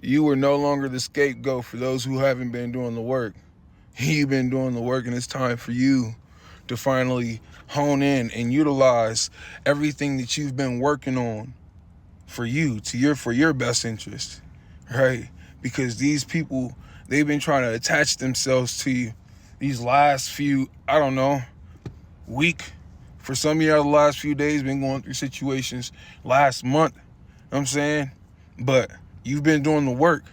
You are no longer the scapegoat for those who haven't been doing the work. You've been doing the work, and it's time for you to finally hone in and utilize everything that you've been working on for you, for your best interest, right? Because these people, they've been trying to attach themselves to you these last few, I don't know, week. For some of you, the last few days, been going through situations last month. You know what I'm saying? But you've been doing the work,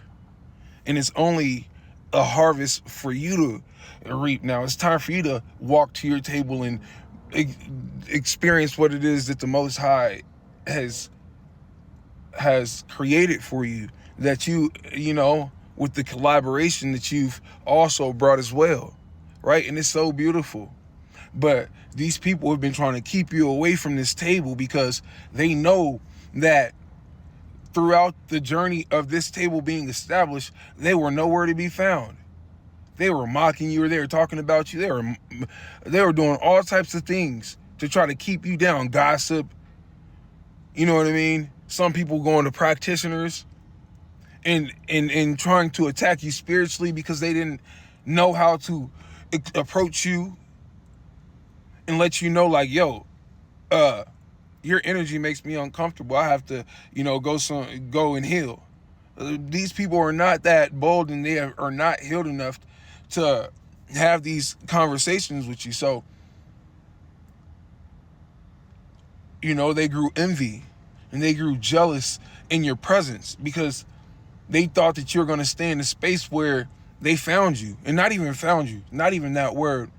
and it's only a harvest for you to reap. Now it's time for you to walk to your table and experience what it is that the Most High has created for you, that you know, with the collaboration that you've also brought as well, right? And it's so beautiful. But these people have been trying to keep you away from this table because they know that throughout the journey of this table being established, they were nowhere to be found. They were mocking you, or they were talking about you. They were doing all types of things to try to keep you down. Gossip, you know what I mean? Some people going to practitioners and trying to attack you spiritually because they didn't know how to approach you and let you know, like, yo, your energy makes me uncomfortable. I have to, go and heal. These people are not that bold, and they are not healed enough to have these conversations with you. So, they grew envy and they grew jealous in your presence because they thought that you were going to stay in a space where they found you, and not even found you, not even that word,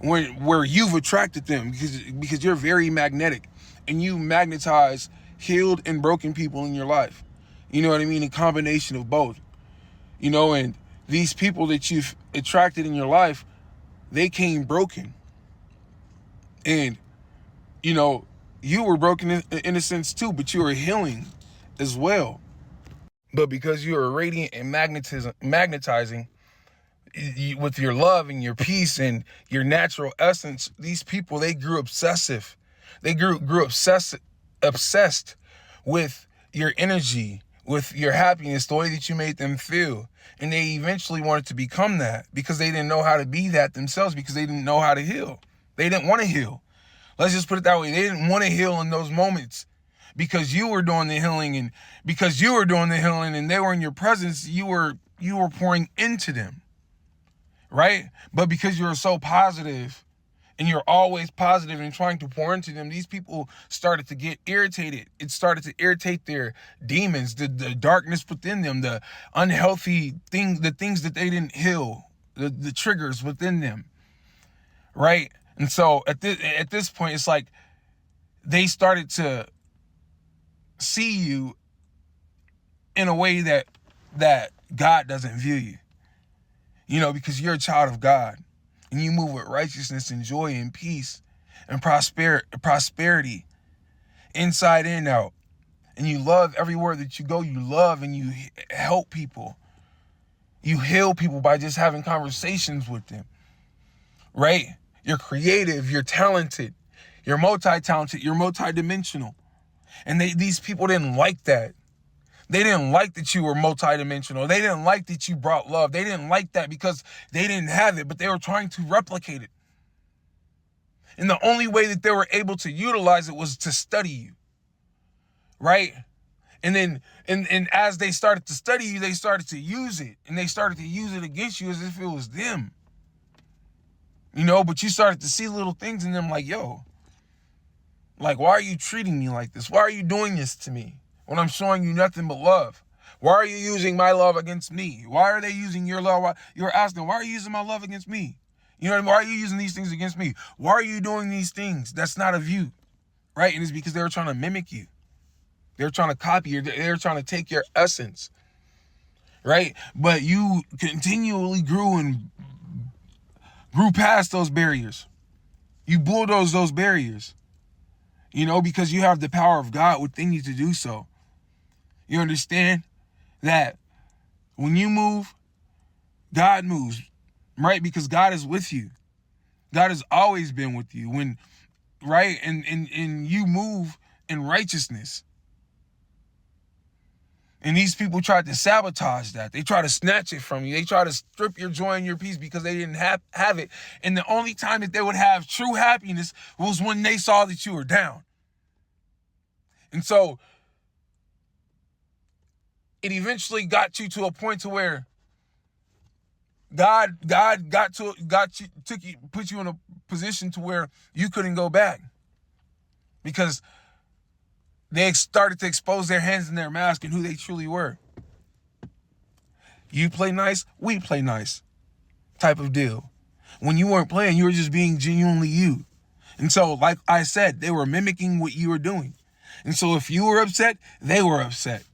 where you've attracted them, because you're very magnetic and you magnetize healed and broken people in your life. You know what I mean? A combination of both. And these people that you've attracted in your life, they came broken. And, you were broken in a sense too, but you were healing as well. But because you are radiant and magnetizing with your love and your peace and your natural essence, these people, they grew obsessive. They grew obsessed with your energy, with your happiness, the way that you made them feel. And they eventually wanted to become that because they didn't know how to be that themselves, because they didn't know how to heal. They didn't want to heal. Let's just put it that way. They didn't want to heal in those moments because you were doing the healing, and because you were doing the healing and they were in your presence, you were pouring into them. Right? But because you're so positive and you're always positive and trying to pour into them, these people started to get irritated. It started to irritate their demons, the darkness within them, the unhealthy things, the things that they didn't heal, the triggers within them. Right? And so at this point, it's like they started to see you in a way that God doesn't view you. Because you're a child of God and you move with righteousness and joy and peace and prosperity inside and out. And you love everywhere that you go. You love and you help people. You heal people by just having conversations with them, right? You're creative, you're talented, you're multi-talented, you're multi-dimensional. And these people didn't like that. They didn't like that you were multidimensional. They didn't like that you brought love. They didn't like that because they didn't have it, but they were trying to replicate it. And the only way that they were able to utilize it was to study you, right? And then, and as they started to study you, they started to use it, and they started to use it against you as if it was them. But you started to see little things in them like, yo, like, why are you treating me like this? Why are you doing this to me when I'm showing you nothing but love? Why are you using my love against me? Why are they using your love? You're asking, why are you using my love against me? You know what I mean? Why are you using these things against me? Why are you doing these things? That's not of you, right? And it's because they were trying to mimic you. They're trying to copy you. They're trying to take your essence, right? But you continually grew past those barriers. You bulldoze those barriers, because you have the power of God within you to do so. You understand that when you move, God moves, right? Because God is with you. God has always been with you right? And you move in righteousness. And these people tried to sabotage that. They try to snatch it from you. They try to strip your joy and your peace because they didn't have it. And the only time that they would have true happiness was when they saw that you were down. And so it eventually got you to a point to where God put you in a position to where you couldn't go back, because they started to expose their hands in their mask and who they truly were. You play nice, we play nice type of deal. When you weren't playing, you were just being genuinely you. And so, like I said, they were mimicking what you were doing. And so if you were upset, they were upset,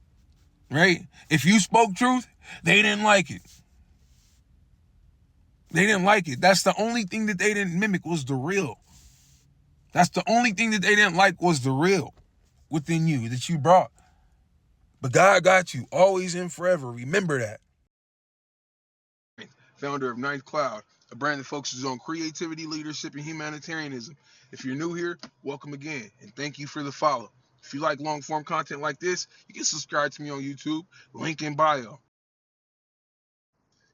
right? If you spoke truth, they didn't like it. They didn't like it. That's the only thing that they didn't mimic, was the real. That's the only thing that they didn't like, was the real within you that you brought. But God got you always and forever. Remember that. Founder of Ninth Cloud, a brand that focuses on creativity, leadership, and humanitarianism. If you're new here, welcome again, and thank you for the follow. If you like long form content like this, you can subscribe to me on YouTube, link in bio.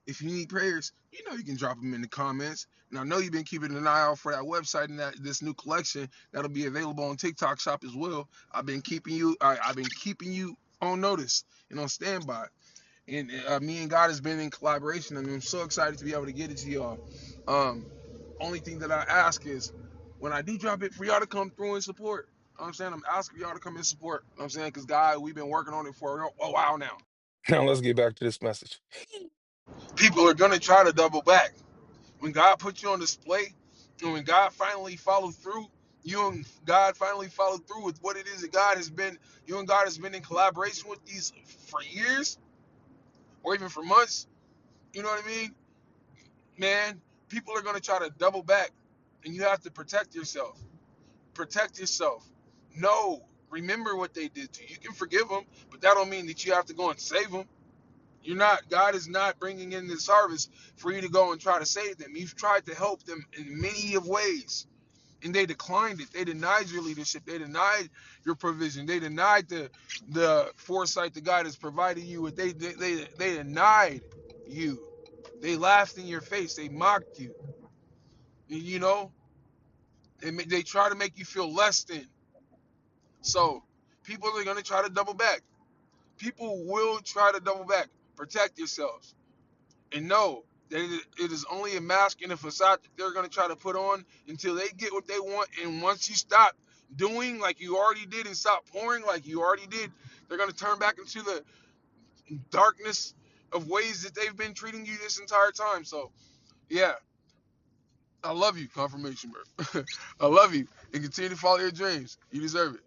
If you need prayers, you know you can drop them in the comments. And I know you've been keeping an eye out for that website and this new collection that'll be available on TikTok Shop as well. I've been keeping you on notice and on standby. And me and God has been in collaboration. I mean, I'm so excited to be able to get it to y'all. Only thing that I ask is, when I do drop it, for y'all to come through and support. You know what I'm saying? I'm asking y'all to come and support. You know what I'm saying? Because God, we've been working on it for a while now. Now let's get back to this message. People are gonna try to double back. When God put you on display, and when God finally followed through, you and God finally followed through with what it is that you and God has been in collaboration with these for years, or even for months. You know what I mean? Man, people are gonna try to double back, and you have to protect yourself. Protect yourself. No, remember what they did to you. You can forgive them, but that don't mean that you have to go and save them. You're not. God is not bringing in this harvest for you to go and try to save them. You've tried to help them in many of ways, and they declined it. They denied your leadership. They denied your provision. They denied the foresight that God has provided you with. They denied you. They laughed in your face. They mocked you. You know, they try to make you feel less than. So people are going to try to double back. People will try to double back. Protect yourselves. And know that it is only a mask and a facade that they're going to try to put on until they get what they want. And once you stop doing like you already did and stop pouring like you already did, they're going to turn back into the darkness of ways that they've been treating you this entire time. So, yeah, I love you, confirmation, bro. I love you. And continue to follow your dreams. You deserve it.